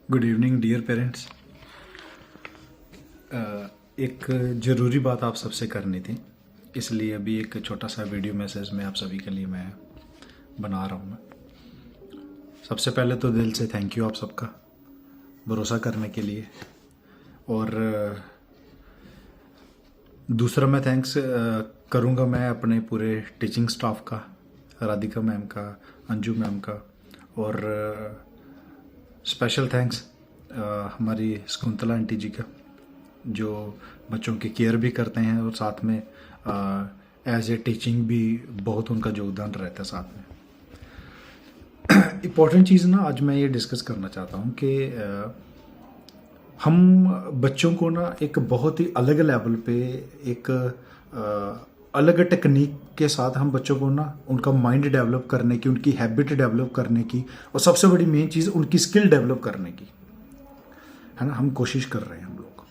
Good evening dear parents. एक ज़रूरी बात आप सबसे करनी थी, इसलिए अभी एक छोटा सा वीडियो मैसेज में आप सभी के लिए मैं बना रहा हूँ। सबसे पहले तो दिल से थैंक यू आप सबका भरोसा करने के लिए, और दूसरा मैं थैंक्स करूँगा मैं अपने पूरे टीचिंग स्टाफ का, राधिका मैम का, अंजू मैम का, और स्पेशल थैंक्स हमारी शकुंतला आंटी जी का, जो बच्चों की केयर भी करते हैं और साथ में एज ए टीचिंग भी बहुत उनका योगदान रहता है साथ में। इम्पॉर्टेंट चीज़ ना आज मैं ये डिस्कस करना चाहता हूँ कि हम बच्चों को ना एक बहुत ही अलग लेवल पे एक अलग टेक्निक के साथ हम बच्चों को ना उनका माइंड डेवलप करने की, उनकी हैबिट डेवलप करने की, और सबसे बड़ी मेन चीज़ उनकी स्किल डेवलप करने की है ना, हम कोशिश कर रहे हैं हम लोग।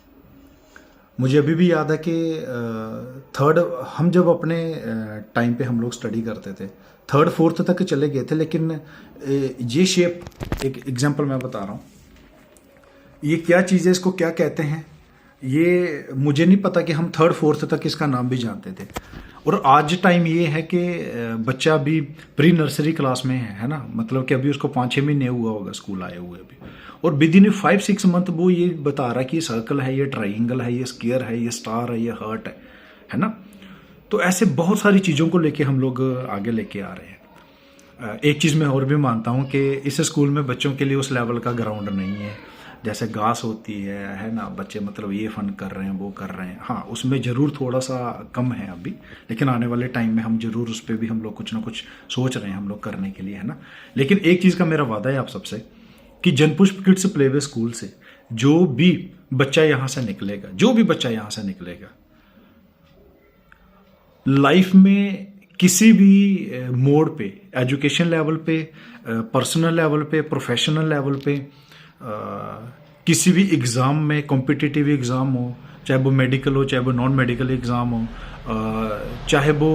मुझे अभी भी याद है कि हम जब अपने टाइम पे हम लोग स्टडी करते थे, 3rd 4th तक चले गए थे, लेकिन ये शेप, एक एग्जांपल मैं बता रहा हूँ, ये क्या चीज़ है, इसको क्या कहते हैं, ये मुझे नहीं पता कि हम 3rd 4th तक इसका नाम भी जानते थे। और आज टाइम ये है कि बच्चा अभी प्री नर्सरी क्लास में है ना, मतलब कि अभी उसको 5-6 महीने हुआ होगा स्कूल आए हुए अभी, और विद इन 5-6 मंथ वो ये बता रहा है कि ये सर्कल है, ये ट्राइंगल है, ये स्क्वायर है, ये स्टार है, ये हार्ट है ना। तो ऐसे बहुत सारी चीज़ों को लेके हम लोग आगे लेके आ रहे हैं। एक चीज़ मैं और भी मानता हूँ कि इस स्कूल में बच्चों के लिए उस लेवल का ग्राउंड नहीं है, जैसे घास होती है ना, बच्चे मतलब ये फन कर रहे हैं, वो कर रहे हैं, हाँ उसमें ज़रूर थोड़ा सा कम है अभी, लेकिन आने वाले टाइम में हम ज़रूर उस पर भी हम लोग कुछ ना कुछ सोच रहे हैं हम लोग करने के लिए, है ना। लेकिन एक चीज़ का मेरा वादा है आप सबसे कि जनपुष्प किड्स प्लेवे स्कूल से जो भी बच्चा यहाँ से निकलेगा, जो भी बच्चा यहाँ से निकलेगा, लाइफ में किसी भी मोड पे, एजुकेशन लेवल पे, पर्सनल लेवल पे, प्रोफेशनल लेवल पे, किसी भी एग्ज़ाम में, कॉम्पिटिटिव एग्ज़ाम हो, चाहे वो मेडिकल हो, चाहे वो नॉन मेडिकल एग्ज़ाम हो, चाहे वो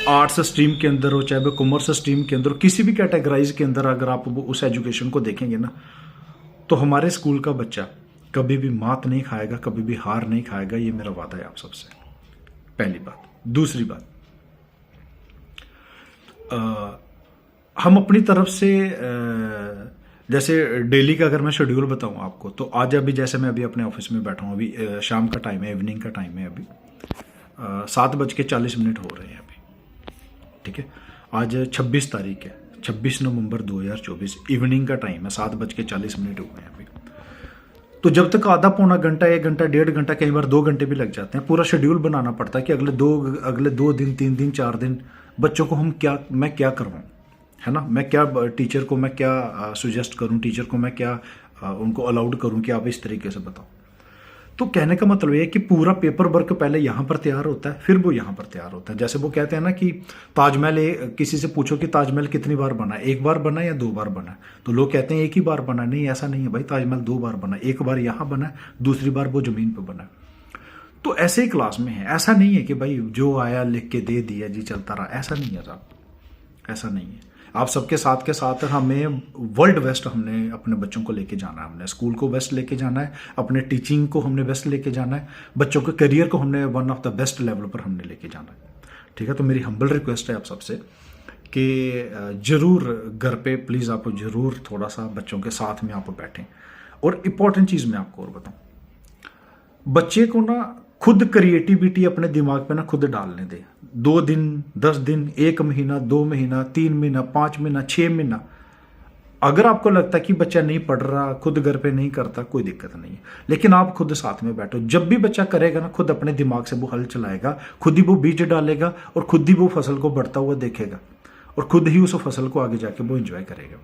आर्ट्स स्ट्रीम के अंदर हो, चाहे वो कॉमर्स स्ट्रीम के अंदर हो, किसी भी कैटेगराइज के अंदर अगर आप वो उस एजुकेशन को देखेंगे ना, तो हमारे स्कूल का बच्चा कभी भी मात नहीं खाएगा, कभी भी हार नहीं खाएगा। ये मेरा वादा है आप सबसे, पहली बात। दूसरी बात, हम अपनी तरफ से जैसे डेली का अगर मैं शेड्यूल बताऊं आपको, तो आज अभी जैसे मैं अभी अपने ऑफिस में बैठा हूं, अभी शाम का टाइम है, इवनिंग का टाइम है, अभी 7:40 हो रहे हैं अभी, ठीक है। आज 26 तारीख है, 26 नवंबर 2024, इवनिंग का टाइम है, 7:40 हो गए हैं अभी। तो जब तक आधा पौना घंटा, 1 घंटा, 1.5 घंटा, कई बार 2 घंटे भी लग जाते हैं, पूरा शेड्यूल बनाना पड़ता है कि अगले दो दिन, 3 दिन, 4 दिन बच्चों को मैं क्या करवाऊँ, है ना, मैं क्या टीचर को मैं क्या सुजेस्ट करूं, टीचर को मैं क्या उनको अलाउड करूं कि आप इस तरीके से बताओ। तो कहने का मतलब ये है कि पूरा पेपर वर्क पहले यहाँ पर तैयार होता है, फिर वो यहाँ पर तैयार होता है। जैसे वो कहते हैं ना कि ताजमहल, किसी से पूछो कि ताजमहल कितनी बार बना, 1 बार बना या 2 बार बना, तो लोग कहते हैं 1 ही बार बना। नहीं, ऐसा नहीं है भाई, ताजमहल 2 बार बना, 1 बार यहाँ बना, दूसरी बार वो जमीन पर बना। तो ऐसे ही क्लास में है, ऐसा नहीं है कि भाई जो आया लिख के दे दिया जी चलता रहा, ऐसा नहीं है साहब, ऐसा नहीं है। आप सबके साथ के साथ हमें वर्ल्ड बेस्ट हमने अपने बच्चों को लेके जाना है, हमने स्कूल को बेस्ट लेके जाना है, अपने टीचिंग को हमने बेस्ट लेके जाना है, बच्चों के करियर को हमने one of the best level पर हमने लेके जाना है, ठीक है। तो मेरी हम्बल रिक्वेस्ट है आप सबसे कि ज़रूर घर पे प्लीज़ आप ज़रूर थोड़ा सा बच्चों के साथ में आप बैठें। और इम्पॉर्टेंट चीज़ मैं आपको और बताऊँ, बच्चे को ना खुद क्रिएटिविटी अपने दिमाग पे ना खुद डालने दे। 2 दिन, 10 दिन, 1 महीना, 2 महीना, 3 महीना, 5 महीना, 6 महीना, अगर आपको लगता है कि बच्चा नहीं पढ़ रहा, खुद घर पे नहीं करता, कोई दिक्कत नहीं है, लेकिन आप खुद साथ में बैठो। जब भी बच्चा करेगा ना, खुद अपने दिमाग से वो हल चलाएगा, खुद ही वो बीज डालेगा, और खुद ही वो फसल को बढ़ता हुआ देखेगा, और खुद ही उस फसल को आगे जाके वो एंजॉय करेगा,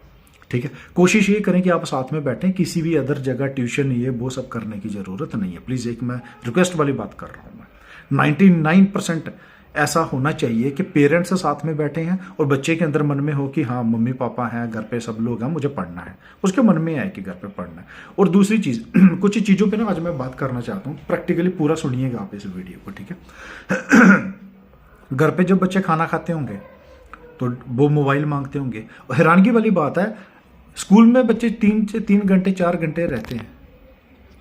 ठीक है। कोशिश ये करें कि आप साथ में बैठें, किसी भी अदर जगह ट्यूशन ये वो सब करने की ज़रूरत नहीं है, प्लीज़। एक मैं रिक्वेस्ट वाली बात कर रहा हूँ मैं, 99% ऐसा होना चाहिए कि पेरेंट्स साथ में बैठे हैं और बच्चे के अंदर मन में हो कि हाँ मम्मी पापा हैं, घर पे सब लोग हैं, मुझे पढ़ना है, उसके मन में आए कि घर पे पढ़ना है। और दूसरी चीज़ कुछ चीज़ों पे ना आज मैं बात करना चाहता हूँ, प्रैक्टिकली पूरा सुनिएगा आप इस वीडियो को, ठीक है। घर पे जब बच्चे खाना खाते होंगे तो वो मोबाइल मांगते होंगे, और हैरानगी वाली बात है, स्कूल में बच्चे 3 घंटे 4 घंटे रहते हैं,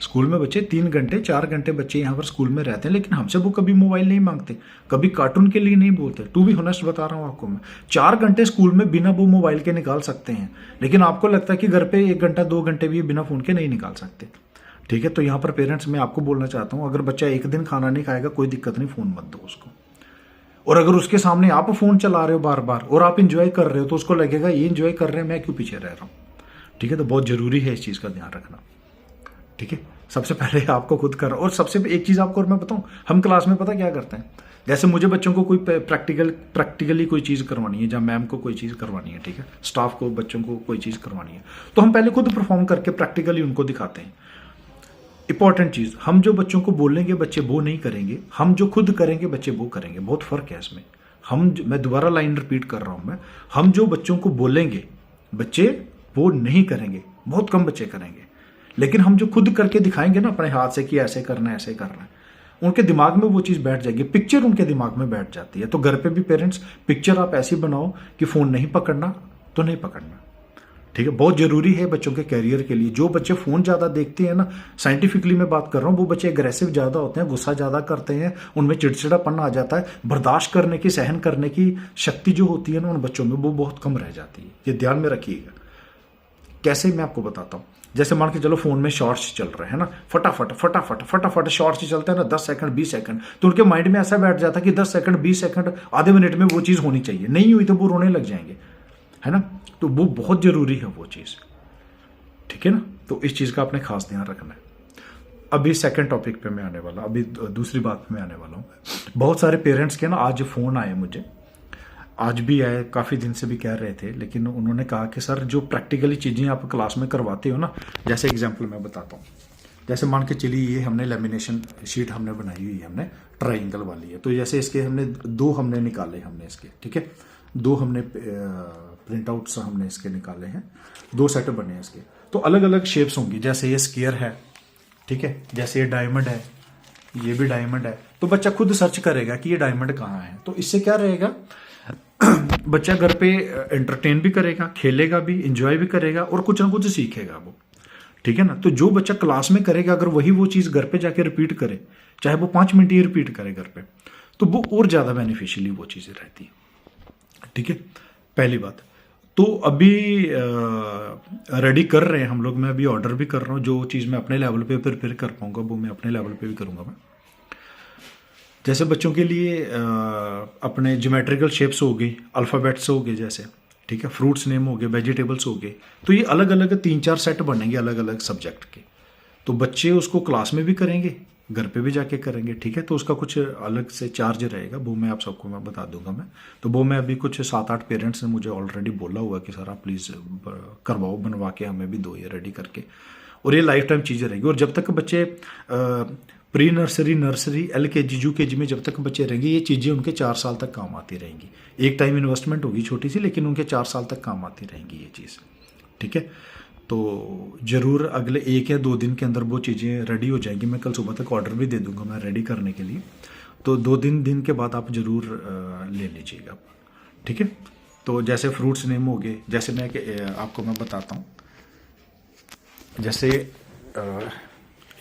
स्कूल में बच्चे 3 घंटे 4 घंटे बच्चे यहाँ पर स्कूल में रहते हैं, लेकिन हमसे वो कभी मोबाइल नहीं मांगते, कभी कार्टून के लिए नहीं बोलते। टू बी ऑनेस्ट बता रहा हूँ आपको मैं, 4 घंटे स्कूल में बिना वो मोबाइल के निकाल सकते हैं, लेकिन आपको लगता है कि घर पे 1 घंटा 2 घंटे भी बिना फ़ोन के नहीं निकाल सकते। ठीक है, तो यहाँ पर पेरेंट्स मैं आपको बोलना चाहता हूँ, अगर बच्चा एक दिन खाना नहीं खाएगा कोई दिक्कत नहीं, फ़ोन मत दो उसको। और अगर उसके सामने आप फ़ोन चला रहे हो बार बार और आप इंजॉय कर रहे हो तो उसको लगेगा ये इंजॉय कर रहे हैं, मैं क्यों पीछे रह रहा हूँ। ठीक है, तो बहुत ज़रूरी है इस चीज़ का ध्यान रखना। ठीक है, सबसे पहले आपको खुद कर, और सबसे एक चीज़ आपको और मैं बताऊं, हम क्लास में पता क्या करते हैं, जैसे मुझे बच्चों को कोई प्रैक्टिकली कोई चीज़ करवानी है, या मैम को कोई चीज़ करवानी है, ठीक है, स्टाफ को बच्चों को कोई चीज़ करवानी है, तो हम पहले खुद परफॉर्म करके प्रैक्टिकली उनको दिखाते हैं। इंपॉर्टेंट चीज़, हम जो बच्चों को बोलेंगे बच्चे वो नहीं करेंगे, हम जो खुद करेंगे बच्चे वो करेंगे, बहुत फ़र्क है इसमें। मैं दोबारा लाइन रिपीट कर रहा हूँ, हम जो बच्चों को बोलेंगे बच्चे वो नहीं करेंगे, बहुत कम बच्चे करेंगे, लेकिन हम जो खुद करके दिखाएंगे ना अपने हाथ से कि ऐसे करना है ऐसे करना है, उनके दिमाग में वो चीज़ बैठ जाएगी, पिक्चर उनके दिमाग में बैठ जाती है। तो घर पे भी पेरेंट्स पिक्चर आप ऐसी बनाओ कि फ़ोन नहीं पकड़ना तो नहीं पकड़ना। ठीक है, बहुत ज़रूरी है बच्चों के कैरियर के लिए। जो बच्चे फ़ोन ज़्यादा देखते हैं ना, साइंटिफिकली मैं बात कर रहा हूँ, वो बच्चे एग्रेसिव ज़्यादा होते हैं, गुस्सा ज़्यादा करते हैं, उनमें चिड़चिड़ापन आ जाता है, बर्दाश्त करने की सहन करने की शक्ति जो होती है ना उन बच्चों में वो बहुत कम रह जाती है। ये ध्यान में रखिएगा। कैसे, मैं आपको बताता हूँ। जैसे मान के चलो फोन में शॉर्ट्स चल रहे हैं ना, फटाफट शॉर्ट्स चलते हैं ना, 10 सेकंड 20 सेकंड, तो उनके माइंड में ऐसा बैठ जाता है कि 10 सेकंड 20 सेकंड आधे मिनट में वो चीज़ होनी चाहिए, नहीं हुई तो वो रोने लग जाएंगे, है ना। तो वो बहुत जरूरी है वो चीज़। ठीक है ना, तो इस चीज़ का आपने खास ध्यान रखना है। अभी सेकंड टॉपिक पे मैं आने वाला, अभी दूसरी बात पे मैं आने वाला हूँ। बहुत सारे पेरेंट्स के ना आज फ़ोन आए मुझे, आज भी आए, काफ़ी दिन से भी कह रहे थे, लेकिन उन्होंने कहा कि सर जो प्रैक्टिकली चीज़ें आप क्लास में करवाते हो ना, जैसे एग्जांपल मैं बताता हूँ, जैसे मान के चलिए ये हमने लेमिनेशन शीट हमने बनाई हुई है, हमने ट्राइंगल वाली है, तो जैसे इसके हमने 2 हमने निकाले हमने इसके, ठीक है, 2 हमने प्रिंट आउट्स हमने इसके निकाले हैं, 2 सेट बने हैं इसके, तो अलग अलग शेप्स होंगी। जैसे ये स्क्वायर है, ठीक है, जैसे ये डायमंड है, ये भी डायमंड है, तो बच्चा खुद सर्च करेगा कि ये डायमंड कहाँ है। तो इससे क्या रहेगा, बच्चा घर पे एंटरटेन भी करेगा, खेलेगा भी, इंजॉय भी करेगा और कुछ ना कुछ सीखेगा वो। ठीक है ना, तो जो बच्चा क्लास में करेगा अगर वही वो चीज़ घर पे जाके रिपीट करे, चाहे वो 5 मिनट ही रिपीट करे घर पे, तो वो और ज़्यादा बेनिफिशियली वो चीज़ें रहती है। ठीक है, पहली बात। तो अभी रेडी कर रहे हैं हम लोग, मैं अभी ऑर्डर भी कर रहा हूँ, जो चीज़ मैं अपने लेवल पे प्रिपेयर कर पाऊंगा वो मैं अपने लेवल पे भी करूँगा मैं। जैसे बच्चों के लिए अपने ज्योमेट्रिकल शेप्स हो गई, अल्फ़ाबेट्स हो गए जैसे, ठीक है, फ्रूट्स नेम हो गए, वेजिटेबल्स हो गए, तो ये अलग अलग 3-4 सेट बनेंगे अलग अलग सब्जेक्ट के। तो बच्चे उसको क्लास में भी करेंगे, घर पे भी जाके करेंगे। ठीक है, तो उसका कुछ अलग से चार्ज रहेगा, वो मैं आप सबको मैं बता दूंगा मैं। तो वो मैं अभी कुछ 7-8 पेरेंट्स ने मुझे ऑलरेडी बोला हुआ कि सर आप प्लीज़ करवाओ, बनवा के हमें भी दो ये रेडी करके, और ये लाइफ टाइम चीज़ें रहेगी। और जब तक बच्चे pre nursery, nursery, LKG, UKG में जब तक बच्चे रहेंगे, ये चीज़ें उनके 4 साल तक काम आती रहेंगी। एक टाइम इन्वेस्टमेंट होगी छोटी सी, लेकिन उनके 4 साल तक काम आती रहेंगी ये चीज़। ठीक है, तो ज़रूर अगले 1 या 2 दिन के अंदर वो चीज़ें रेडी हो जाएंगी। मैं कल सुबह तक ऑर्डर भी दे दूंगा मैं रेडी करने के लिए, तो 2 दिन के बाद आप ज़रूर ले लीजिएगा। ठीक है, तो जैसे फ्रूट्स नेम हो गए, जैसे मैं आपको मैं बताता हूँ, जैसे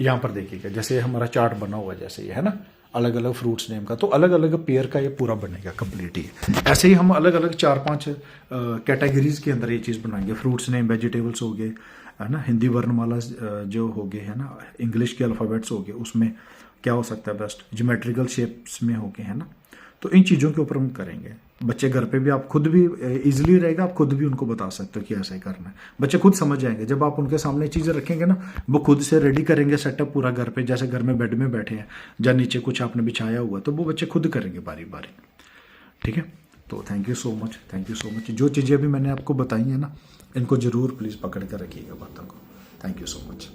यहाँ पर देखिएगा, जैसे हमारा चार्ट बना हुआ है, जैसे ये है ना, अलग अलग फ्रूट्स नेम का, तो अलग अलग पेयर का ये पूरा बनेगा कंप्लीट ही। ऐसे ही हम अलग अलग 4-5 कैटेगरीज के अंदर ये चीज़ बनाएंगे। फ्रूट्स नेम, वेजिटेबल्स हो गए, है ना, हिंदी वर्णमाला जो हो गए, है ना, इंग्लिश के अल्फ़ाबेट्स हो गए, उसमें क्या हो सकता है बेस्ट, ज्योमेट्रिकल शेप्स में हो गए, है ना। तो इन चीज़ों के ऊपर हम करेंगे। बच्चे घर पे भी, आप खुद भी इजीली रहेगा, आप खुद भी उनको बता सकते हो कि ऐसा ही करना है। बच्चे खुद समझ जाएंगे, जब आप उनके सामने चीज़ें रखेंगे ना, वो खुद से रेडी करेंगे सेटअप पूरा घर पे, जैसे घर में बेड में बैठे हैं या नीचे कुछ आपने बिछाया हुआ, तो वो बच्चे खुद करेंगे बारी बारी। ठीक है, तो थैंक यू सो मच। जो चीज़ें अभी मैंने आपको बताई हैं ना, इनको ज़रूर प्लीज़ पकड़ कर रखिएगा बातों को। Thank you so much.